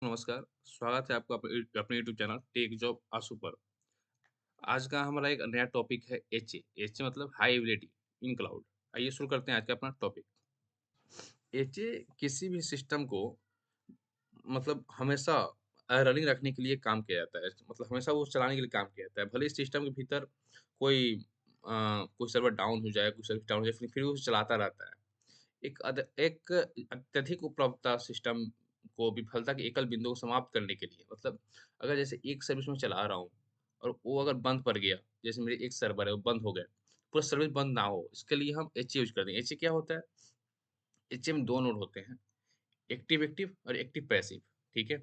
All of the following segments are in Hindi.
दोस्तों नमस्कार, स्वागत है आपका अपने यूट्यूब चैनल टेक जॉब आशु पर। आज का हमारा एक नया टॉपिक है एचए। एचए मतलब हाई एबिलिटी इन क्लाउड। आइए शुरू करते हैं आज का अपना टॉपिक। एचए किसी भी सिस्टम को मतलब हमेशा रनिंग रखने के लिए काम किया जाता है। मतलब हमेशा वो चलाने के लिए काम किया जाता है। भले ही सिस्टम के भीतर कोई कोई सर्वर डाउन हो जाए, कोई सर्विस डाउन हो जाए, फिर वो चलाता रहता है। एक अत्यधिक उपलब्धता सिस्टम को विफलता के एकल बिंदु को समाप्त करने के लिए मतलब अगर जैसे एक सर्विस में चला रहा हूँ और वो अगर बंद पड़ गया, जैसे मेरे एक सर्वर है वो बंद हो गया, पूरा सर्विस बंद ना हो, इसके लिए हम एचए यूज करते हैं। एचए क्या होता है? एचए में 2 नोड होते हैं, एक्टिव एक्टिव और एक्टिव पैसिव, ठीक है?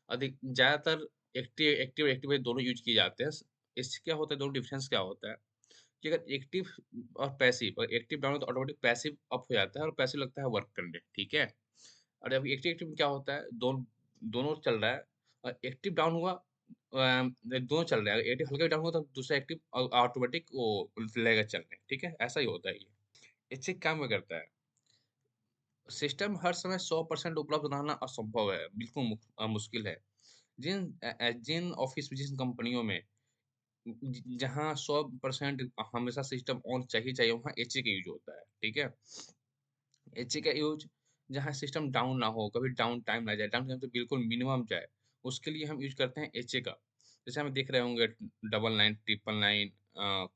अधिक ज़्यादातर एक्टिव एक्टिव एक्टिव ये दोनों यूज किए जाते हैं। इससे क्या होता है, दोनों डिफरेंस क्या होता है कि अगर एक्टिव और पैसिव, और एक्टिव डाउन हो तो ऑटोमेटिक पैसिव अप हो जाता है और पैसिव लगता है वर्क करने, ठीक है? और जब एक्टिव एक्टिव में क्या होता है, दोनों चल रहा है और एक्टिव डाउन हुआ, दोनों चल रहा है, एक्टिव हल्का भी डाउन हुआ तो दूसरा एक्टिव ऑटोमेटिक वो लगेगा चलने, ठीक है? ऐसा ही होता है ये। इससे काम क्या करता है, सिस्टम हर समय 100% उपलब्ध रहना असंभव है, बिल्कुल मुश्किल है। जिन ऑफिस में, जिन कंपनियों में जहाँ 100% हमेशा सिस्टम ऑन चाहिए चाहिए, वहाँ एचए का यूज होता है, ठीक है? एचए का यूज जहाँ सिस्टम डाउन ना हो, कभी डाउन टाइम ना जाए, डाउन टाइम तो बिल्कुल मिनिमम जाए, उसके लिए हम यूज करते हैं एचए का। जैसे हम देख रहे होंगे 99, 999,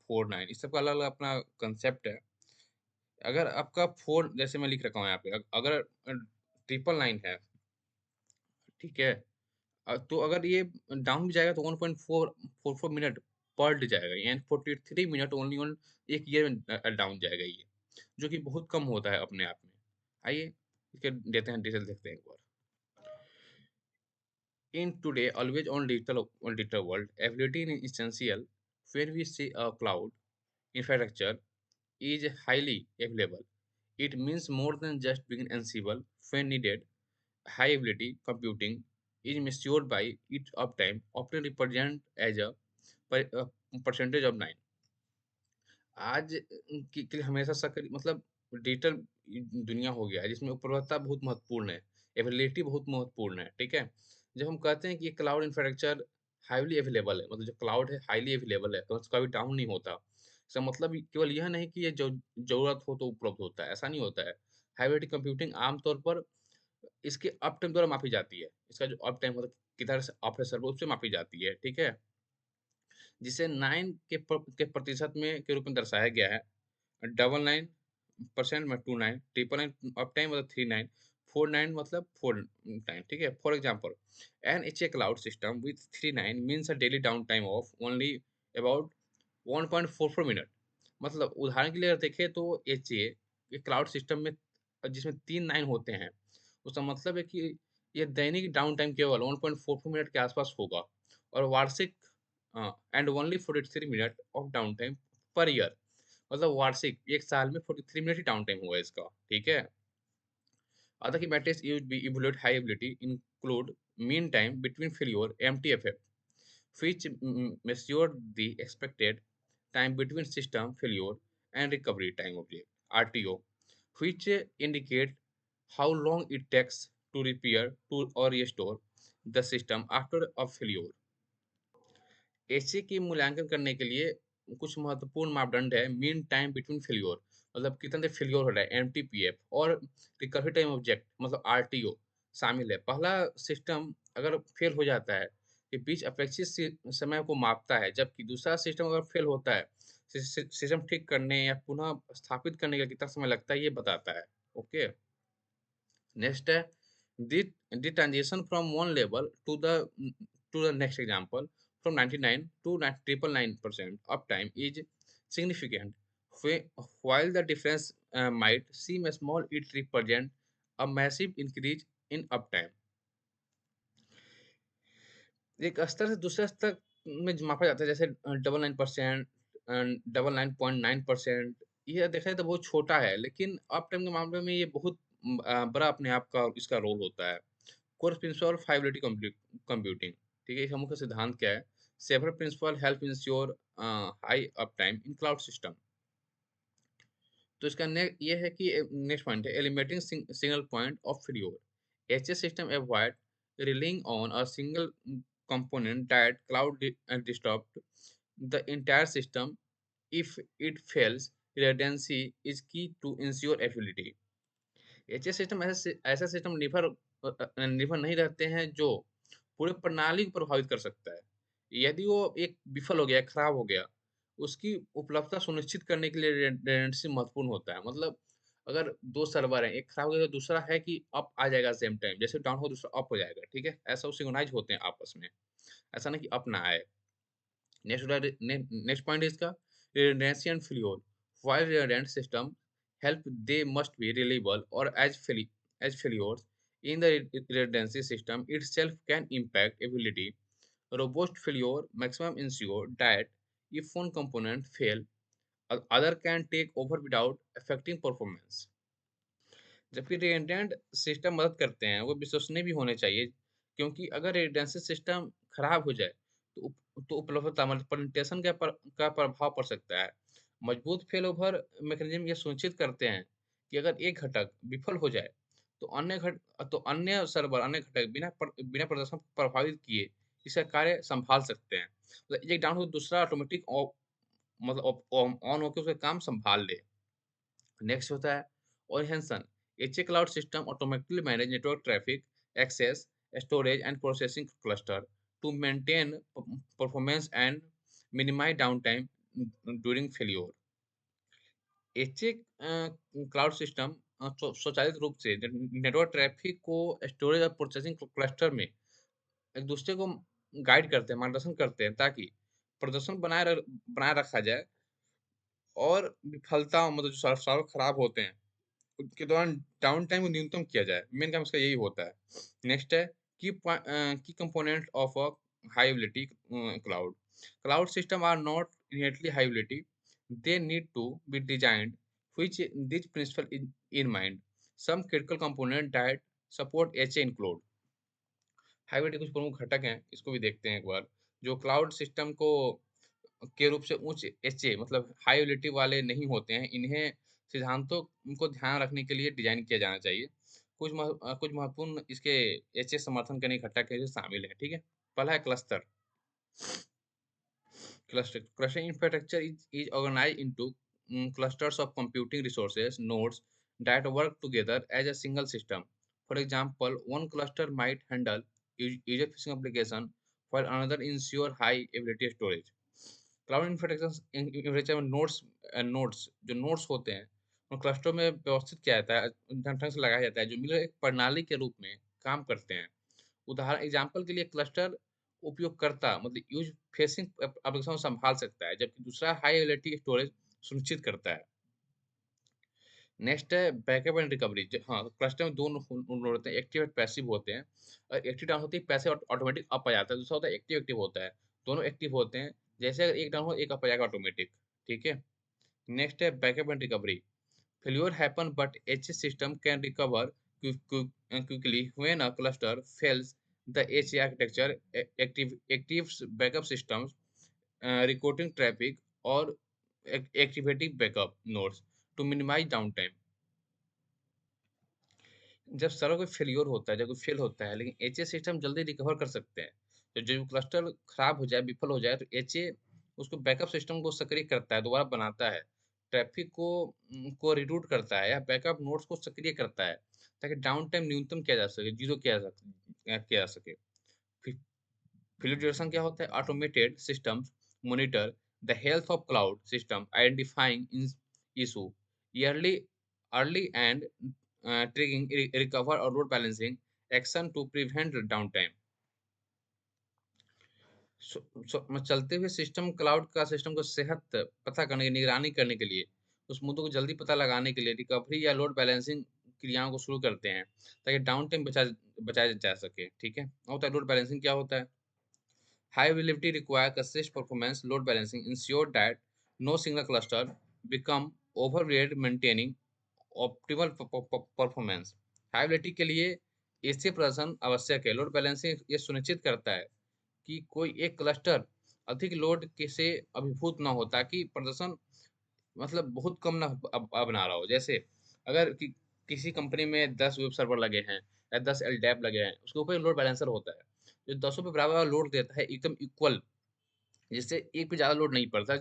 49, इस सब का अलग अलग अपना कंसेप्ट है। अगर आपका फोर, जैसे मैं लिख रखा हूँ यहाँ पे, अगर 999 है, ठीक है? तो अगर ये डाउन भी जाएगा तो 1.44 मिनट पर डे जाएगा, यानी 43 मिनट ओनली ऑन एक ईयर में डाउन जाएगा ये, जो कि बहुत कम होता है अपने आप में। आइए इसके देते हैं, डिटेल देखते हैं एक बार। In today always on digital world, availability is essential. When we see a cloud infrastructure is highly available, it means more than just being ansible when needed. High ability computing is measured by its uptime, often represented as a percentage of 9. आज की हमेशा मतलब डिजिटल दुनिया हो गया है जिसमें उपलब्धता बहुत महत्वपूर्ण है, अवेलेबिलिटी बहुत महत्वपूर्ण है, ठीक है? जब हम कहते हैं कि ये क्लाउड इंफ्रास्ट्रक्चर हाईली अवेलेबल है, मतलब जो क्लाउड है हाईली अवेलेबल है, तो कभी डाउन नहीं होता। इसका मतलब केवल यह नहीं कि ये जो जरूरत हो तो उपलब्ध होता है, ऐसा नहीं होता है। हाई अवेलेबिलिटी कंप्यूटिंग आमतौर पर इसके अप टाइम द्वारा मापी जाती है। इसका जो अप टाइम होता है, किधर से अप है सर्वर, उससे मापी जाती है, ठीक है? जिसे 9 के प्रतिशत में के रूप में दर्शाया गया है। 99% में 29, 999 अप टाइम मतलब 39, 49 मतलब 4 टाइम, ठीक है? For example, an HA cloud system with 39 means a daily down time of only about 1.44 minute. मतलब उदाहरण के लिए अगर देखें तो एचए ये क्लाउड सिस्टम में जिसमें 3 9 होते हैं, उसका मतलब है कि ये दैनिक डाउन टाइम केवल 1.44 मिनट के आसपास होगा और वार्षिक and only 43 minute of down time per year, मतलब वार्षिक 1 साल में 43 मिनट ही डाउन टाइम हुआ इसका, ठीक है? Other key metrics used to evaluate high ability include mean time between failure (MTFF), which measured the expected time between system failure and recovery time object (RTO), which indicate how long it takes to repair to or restore the system after a failure. HA की मूल्यांकन करने के लिए कुछ महत्वपूर्ण मापदंड है। मीन टाइम बिटवीन फेल्योर, मतलब कितने देर फेल्योर हो रहा है, एमटीपीएफ, और रिकवरी टाइम ऑब्जेक्ट मतलब आरटीओ शामिल है। पहला सिस्टम अगर फेल हो जाता है, ये बीच अपेक्षित समय को मापता है, जबकि दूसरा सिस्टम अगर फेल होता है, सिस्टम ठीक करने या पुनः स्थापित करने का कितना समय लगता है ये बताता है। ओके, नेक्स्ट है the transition from one level to the next example from 99 to 999% uptime is significant. While the difference might seem small, it represents a massive increase in uptime. एक स्तर से दूसरे स्तर में मापा जाता है, जैसे 99%, 99.9%। ये देखा जाए तो बहुत छोटा है, लेकिन अप टाइम के मामले में ये बहुत बड़ा अपने आप का इसका रोल होता है। कोर प्रिंसिपल फाइबिलिटी कंप्यूटिंग, ठीक है? इसका मुख्य सिद्धांत क्या है? Several principle help ensure high uptime in cloud system. तो इसका ये है कि नेक्स्ट पॉइंट है eliminating single point of failure. HS system avoid relying on a single component that disrupt the entire system. If it fails, redundancy is key to ensure availability. HS system ऐसा सिस्टम निर्भर नहीं रहते हैं जो पूरे प्रणाली को प्रभावित कर सकता है। यदि वो एक विफल हो गया, खराब हो गया, उसकी उपलब्धता सुनिश्चित करने के लिए रिडंडेंसी महत्वपूर्ण होता है। मतलब अगर 2 सर्वर हैं, एक खराब हो गया तो दूसरा है कि अप आ जाएगा सेम टाइम, जैसे डाउन हो दूसरा अप हो जाएगा, ठीक है? ऐसा वो सिंक्रोनाइज़ होते हैं आपस में, ऐसा नहीं कि अप ना आए। Next point is the redundancy and failure. While redundant system help, they must be reliable or as failures in the redundancy system itself can impact ability. Robust failure maximum ensure that if one component fail, other can take over without affecting performance. जबकि रिडंडेंट सिस्टम मदद करते हैं, वो विश्वसनीय भी होने चाहिए, क्योंकि अगर रिडंडेंसी सिस्टम खराब हो जाए तो उपलब्धता मतलब प्रेजेंटेशन का प्रभाव पड़ सकता है। मजबूत फेलोवर मैकेनिज्म ये सुनिश्चित करते हैं कि अगर एक घटक विफल हो जाए तो अन्य सर्वर अन्य घटक बिना प्रदर्शन प्रभावित किए इसका कार्य संभाल सकते हैं। मतलब एक डाउन हो तो दूसरा ऑटोमेटिक मतलब ऑन होकर उसका काम संभाल ले। नेक्स्ट होता है ओरिहेंसन। HA cloud system automatically manage network traffic, access, storage and processing cluster to maintain performance and minimise down time during failure. HA cloud system स्वचालित रूप से नेटवर्क ट्रैफिक को स्टोरेज और प्रोसेसिंग क्लस्टर में एक दूसरे को गाइड करते हैं, मार्गदर्शन करते हैं, ताकि प्रदर्शन बनाए रखा जाए और विफलता मतलब जो सर्वर खराब होते हैं के दौरान डाउन टाइम को न्यूनतम किया जाए। मेन काम इसका यही होता है। नेक्स्ट है key component of a high ability cloud. Cloud system are not inherently high ability, they need to be designed which this principle in mind. Some critical component that support HA include. High ability कुछ प्रमुख घटक हैं, इसको भी देखते हैं एक बार। जो क्लाउड सिस्टम को के रूप से उच्च एचए मतलब हाई एबिलिटी वाले नहीं होते हैं, इन्हें सिद्धांतों को ध्यान रखने के लिए डिजाइन किया जाना चाहिए। कुछ महत्वपूर्ण इसके एचए समर्थन करने के घटक है जो शामिल है, ठीक है? पहला है cluster. Cluster infrastructure is organized into clusters of computing resources, nodes that work together as a single system. For example, one cluster might handle user-facing application, while another ensure high availability storage. Cloud infrastructure में नोड्स जो नोड्स होते हैं उन क्लस्टर में व्यवस्थित किया जाता है, ढंग से लगाया जाता है, जो मिलकर एक प्रणाली के रूप में काम करते हैं। उदाहरण एग्जाम्पल के लिए क्लस्टर उपयोगकर्ता मतलब यूज फेसिंग एप्लीकेशन संभाल सकता है, जबकि दूसरा हाई एबिलिटी स्टोरेज सुनिश्चित करता है। नेक्स्ट है बैकअप एंड रिकवरी। हाँ, क्लस्टर में दोनों नोड होते हैं, एक्टिव और पैसिव होते हैं। और एक्टिव डाउन होती है, पैसिव ऑटोमेटिक अप आ जाता है। दूसरा होता है एक्टिव एक्टिव होता है, दोनों एक्टिव होते हैं। जैसे अगर एक डाउन हो एक अप आ जाएगा ऑटोमेटिक, ठीक है? नेक्स्ट है backup and recovery. Failure happen, but HA system can recover quickly when a cluster fails. The HA architecture actives backup systems, recording traffic or activating backup nodes to minimize downtime. जब सर्वर कोई फेल्योर होता है, जब कोई फेल होता है, लेकिन एचए सिस्टम जल्दी रिकवर कर सकते हैं। तो जो क्लस्टर खराब हो जाए, विफल हो जाए, तो एचए उसको बैकअप सिस्टम को सक्रिय करता है, दोबारा बनाता है, ट्रैफिक को रिरूट करता है या बैकअप नोड्स को सक्रिय करता है, ताकि डाउन टाइम न्यूनतम किया जा सके, जीरो किया जा सके। फेलियर डिटेक्शन क्या होता है? Automated systems monitor the health of cloud system, identifying issue yearly early and triggering recover or load balancing action to prevent downtime. चलते हुए सिस्टम क्लाउड का सिस्टम को सेहत पता करने की निगरानी करने के लिए उस मुद्दों को जल्दी पता लगाने के लिए रिकवरी या लोड बैलेंसिंग क्रियाओं को शुरू करते हैं, ताकि डाउन टाइम बचाया जा सके, ठीक है? होता है लोड बैलेंसिंग क्या होता है? High availability require consistent performance load balancing ensure that no single cluster become overloaded, maintaining optimal performance. High ability के लिए ऐसे प्रदर्शन आवश्यक है। लोड बैलेंसिंग ये सुनिश्चित करता है कि कोई एक क्लस्टर अधिक लोड के से अभिभूत ना हो, ताकि प्रदर्शन मतलब बहुत कम ना बना रहा हो। जैसे अगर किसी कंपनी में 10 वेब सर्वर लगे हैं, या 10 एलडैप लगे हैं, उसके ऊपर लोड बैलेंसर होता है, जो दसों पे बराबर लोड देता है एकदम इक्वल, जिससे एक पे ज़्यादा लोड नहीं पड़ता।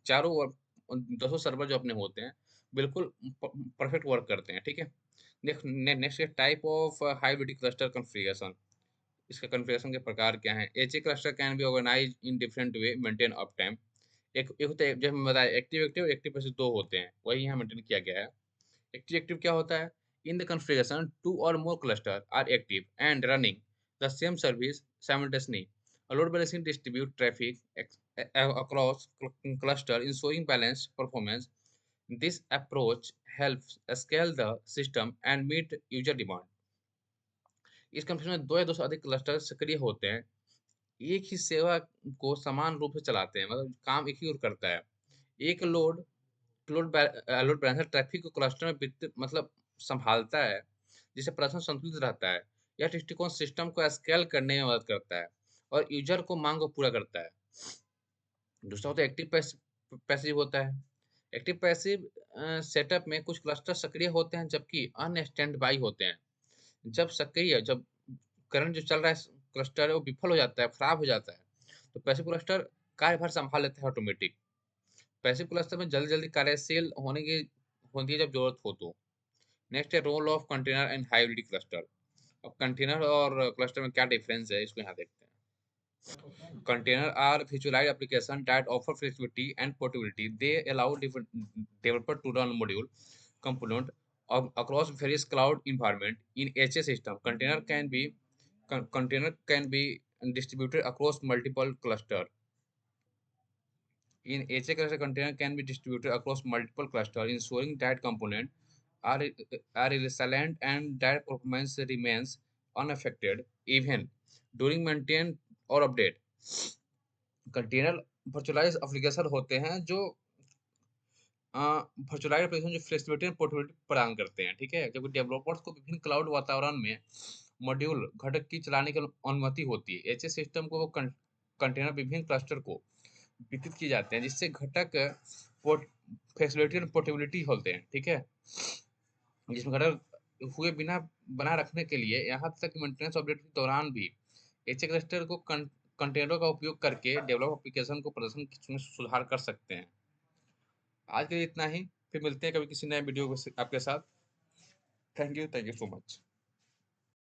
चारों ओर दसों सर्वर जो अपने होते हैं, बिल्कुल परफेक्ट वर्क करते हैं, ठीक है। नेक्स्ट है type of hybrid cluster configuration. इसका कॉन्फ़िगरेशन के प्रकार क्या हैं? HA cluster can be organised in different way, maintain uptime. एक होता है, जैसे मैंने बताया, एक्टिव एक्टिव एक्टिव पैसिव दो होते हैं, वही यहाँ मेंटेन किया गया है। एक्टिव एक्टिव क्या होता है? In the configuration two or more cluster are active and running the same service simultaneously. Load balancing distribute traffic across cluster, ensuring balanced performance. This approach helps scale the system and meet user demand. इस कंपनी में दो या दो से अधिक क्लस्टर सक्रिय होते हैं, एक ही सेवा को समान रूप से चलाते हैं, मतलब काम एक ही ओर करता है। एक लोड बैलेंसर ट्रैफिक को क्लस्टर में वितरित मतलब संभालता है, जिससे प्रदर्शन संतुलित रहता है। यह दृष्टिकोण सिस्टम को स्केल करने में मदद करता है और यूजर को मांग को पूरा करता है। दूसरा होता है एक्टिव पैसिव होता है। एक्टिव पैसिव सेटअप में कुछ क्लस्टर सक्रिय होते हैं, जबकि अन्य स्टैंड बाई होते हैं। जब करंट जो चल रहा है क्लस्टर है वो विफल हो जाता है, खराब हो जाता है, तो पैसिव क्लस्टर कार्यभार संभाल लेता है ऑटोमेटिक। पैसिव क्लस्टर में जल्दी जल्दी कार्यशील होती है जब जरूरत हो तो। नेक्स्ट है role of container and hybrid cluster. अब कंटेनर और क्लस्टर में क्या डिफरेंस है, इसको यहाँ देखते हैं। Containers are virtualized applications that offer flexibility and portability. They allow different developers to run module component across various cloud environment. In HA system, container can be distributed across multiple cluster. In HA cluster, container can be distributed across multiple cluster, ensuring that component are are resilient and that performance remains unaffected even during maintain or update. Container virtualise application होते हैं जो वर्चुअलाइज एप्लीकेशन जो फ्लेक्सिबिलिटी और पोर्टेबिलिटी प्रदान करते हैं, ठीक है। जबकि डेवलपर्स को विभिन्न क्लाउड वातावरण में मॉड्यूल घटक की चलाने की अनुमति होती है। ऐसे सिस्टम को कंटेनर विभिन्न क्लस्टर को वितरित किए जाते हैं, जिससे घटक फ्लेक्सिबिलिटी और पोर्टेबिलिटी होते हैं, ठीक है। जिसमें घटक हुए बिना बनाए रखने के लिए यहाँ तक मेंटेनेंस अपडेट के दौरान भी एच क्लस्टर को कंटेनरों का उपयोग करके डेवलप एप्लीकेशन को प्रदर्शन में सुधार कर सकते हैं। आज के लिए इतना ही, फिर मिलते हैं कभी किसी नए वीडियो आपके साथ। Thank you so much.